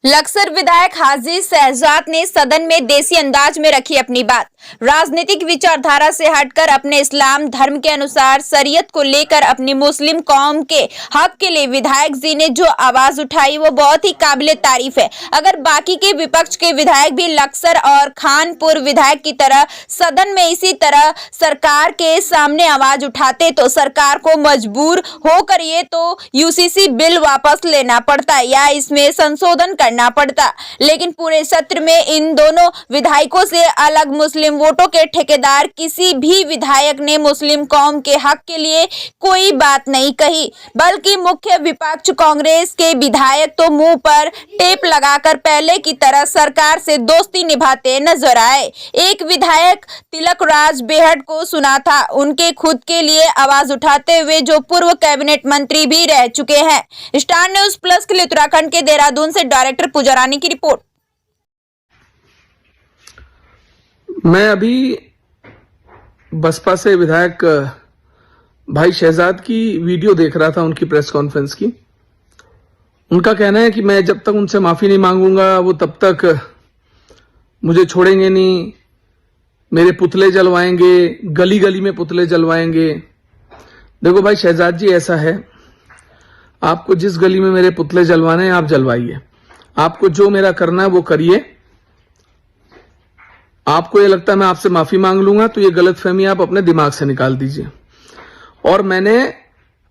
लक्सर विधायक हाजी शहजाद ने सदन में देसी अंदाज में रखी अपनी बात। राजनीतिक विचारधारा से हटकर अपने इस्लाम धर्म के अनुसार शरीयत को लेकर अपनी मुस्लिम कौम के हक के लिए विधायक जी ने जो आवाज उठाई वो बहुत ही काबिले तारीफ है। अगर बाकी के विपक्ष के विधायक भी लक्सर और खानपुर विधायक की तरह सदन में इसी तरह सरकार के सामने आवाज उठाते तो सरकार को मजबूर होकर ये तो यूसीसी बिल वापस लेना पड़ता या इसमें संशोधन करना पड़ता। लेकिन पूरे सत्र में इन दोनों विधायकों से अलग मुस्लिम वोटों के ठेकेदार किसी भी विधायक ने मुस्लिम कौम के हक के लिए कोई बात नहीं कही, बल्कि मुख्य विपक्ष कांग्रेस के विधायक तो मुंह पर टेप लगाकर पहले की तरह सरकार से दोस्ती निभाते नजर आए। एक विधायक तिलक राज बेहट को सुना था, उनके खुद के लिए आवाज उठाते हुए जो पूर्व कैबिनेट मंत्री भी रह चुके हैं। स्टार न्यूज प्लस के लिए उत्तराखंड के देहरादून से डायरेक्टर पूजा रानी की रिपोर्ट। मैं अभी बसपा से विधायक भाई शहजाद की वीडियो देख रहा था, उनकी प्रेस कॉन्फ्रेंस की। उनका कहना है कि मैं जब तक उनसे माफी नहीं मांगूंगा वो तब तक मुझे छोड़ेंगे नहीं, मेरे पुतले जलवाएंगे, गली गली में पुतले जलवाएंगे। देखो भाई शहजाद जी, ऐसा है, आपको जिस गली में मेरे पुतले जलवाने हैं आप जलवाइए, आपको जो मेरा करना है वो करिए। आपको ये लगता है मैं आपसे माफी मांग लूंगा तो ये गलतफहमी आप अपने दिमाग से निकाल दीजिए। और मैंने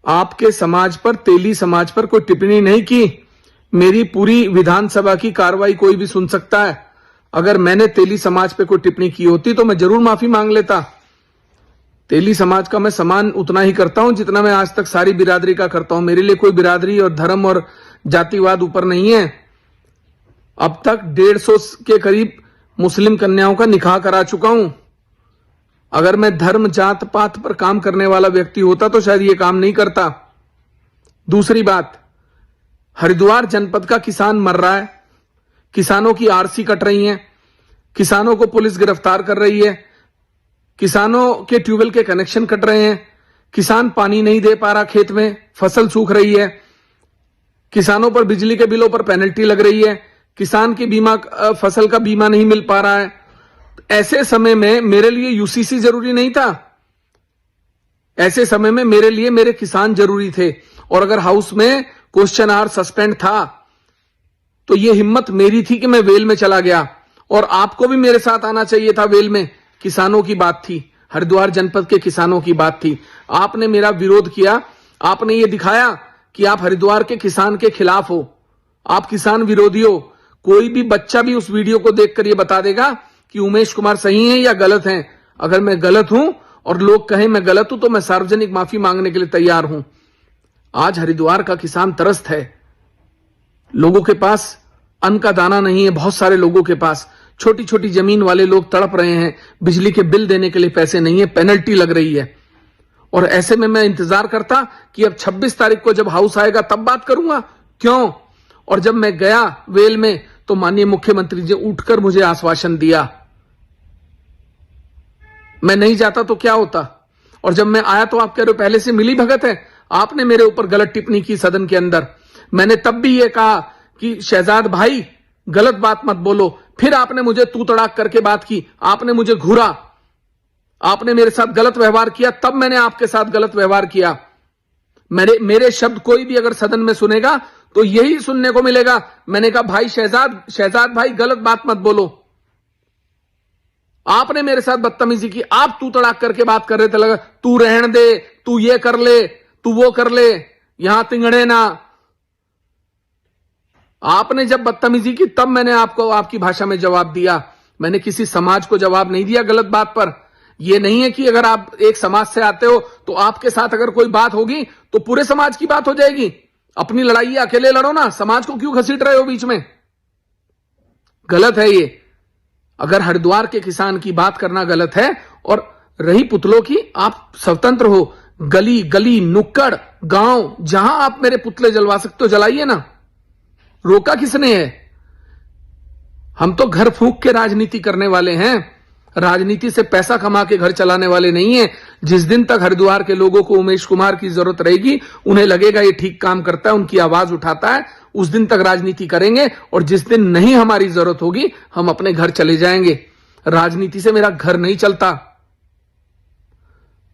आपके समाज पर, तेली समाज पर कोई टिप्पणी नहीं की। मेरी पूरी विधानसभा की कार्रवाई कोई भी सुन सकता है। अगर मैंने तेली समाज पे कोई टिप्पणी की होती तो मैं जरूर माफी मांग लेता। तेली समाज का मैं सम्मान उतना ही करता हूं जितना मैं आज तक सारी बिरादरी का करता हूं। मेरे लिए कोई बिरादरी और धर्म और जातिवाद ऊपर नहीं है। अब तक 150 के करीब मुस्लिम कन्याओं का निकाह करा चुका हूं। अगर मैं धर्म जात पात पर काम करने वाला व्यक्ति होता तो शायद ये काम नहीं करता। दूसरी बात, हरिद्वार जनपद का किसान मर रहा है, किसानों की आरसी कट रही है, किसानों को पुलिस गिरफ्तार कर रही है, किसानों के ट्यूबवेल के कनेक्शन कट रहे हैं, किसान पानी नहीं दे पा रहा खेत में, फसल सूख रही है, किसानों पर बिजली के बिलों पर पेनल्टी लग रही है, किसान की बीमा, फसल का बीमा नहीं मिल पा रहा है। ऐसे समय में मेरे लिए यूसीसी जरूरी नहीं था। ऐसे समय में मेरे लिए मेरे किसान जरूरी थे। और अगर हाउस में क्वेश्चन आवर सस्पेंड था तो यह हिम्मत मेरी थी कि मैं वेल में चला गया। और आपको भी मेरे साथ आना चाहिए था वेल में। किसानों की बात थी, हरिद्वार जनपद के किसानों की बात थी। आपने मेरा विरोध किया, आपने ये दिखाया कि आप हरिद्वार के किसान के खिलाफ हो, आप किसान विरोधी हो। कोई भी बच्चा भी उस वीडियो को देखकर ये बता देगा कि उमेश कुमार सही हैं या गलत हैं। अगर मैं गलत हूं और लोग कहें मैं गलत हूं तो मैं सार्वजनिक माफी मांगने के लिए तैयार हूं। आज हरिद्वार का किसान त्रस्त है। लोगों के पास अन्न का दाना नहीं है। बहुत सारे लोगों के पास छोटी छोटी जमीन वाले लोग तड़प रहे हैं। बिजली के बिल देने के लिए पैसे नहीं है, पेनल्टी लग रही है। और ऐसे में मैं इंतजार करता कि अब 26 तारीख को जब हाउस आएगा तब बात करूंगा। क्यों? और जब मैं गया वेल में तो माननीय मुख्यमंत्री जी उठकर मुझे आश्वासन दिया। मैं नहीं जाता तो क्या होता? और जब मैं आया तो आप कह रहे हो पहले से मिली भगत है। आपने मेरे ऊपर गलत टिप्पणी की सदन के अंदर। मैंने तब भी ये कहा कि शहजाद भाई गलत बात मत बोलो। फिर आपने मुझे तू तड़ाक करके बात की, आपने मुझे घूरा, आपने मेरे साथ गलत व्यवहार किया। तब मैंने आपके साथ गलत व्यवहार किया। मेरे शब्द कोई भी अगर सदन में सुनेगा तो यही सुनने को मिलेगा। मैंने कहा भाई शहजाद भाई गलत बात मत बोलो। आपने मेरे साथ बदतमीजी की, आप तू तड़ाक करके बात कर रहे थे। लगा तू रहन दे, तू ये कर ले, तू वो कर ले, यहां तिंगड़े ना। आपने जब बदतमीजी की तब मैंने आपको आपकी भाषा में जवाब दिया। मैंने किसी समाज को जवाब नहीं दिया गलत बात पर। यह नहीं है कि अगर आप एक समाज से आते हो तो आपके साथ अगर कोई बात होगी तो पूरे समाज की बात हो जाएगी। अपनी लड़ाई अकेले लड़ो ना, समाज को क्यों घसीट रहे हो बीच में? गलत है ये। अगर हरिद्वार के किसान की बात करना गलत है और रही पुतलों की, आप स्वतंत्र हो। गली गली, नुक्कड़, गांव, जहां आप मेरे पुतले जलवा सकते हो जलाइए ना। रोका किसने है? हम तो घर फूंक के राजनीति करने वाले हैं। राजनीति से पैसा कमा के घर चलाने वाले नहीं है। जिस दिन तक हरिद्वार के लोगों को उमेश कुमार की जरूरत रहेगी, उन्हें लगेगा ये ठीक काम करता है, उनकी आवाज उठाता है, उस दिन तक राजनीति करेंगे। और जिस दिन नहीं हमारी जरूरत होगी, हम अपने घर चले जाएंगे। राजनीति से मेरा घर नहीं चलता।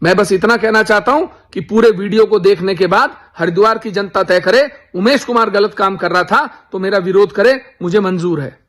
मैं बस इतना कहना चाहता हूं कि पूरे वीडियो को देखने के बाद हरिद्वार की जनता तय करे, उमेश कुमार गलत काम कर रहा था तो मेरा विरोध करे, मुझे मंजूर है।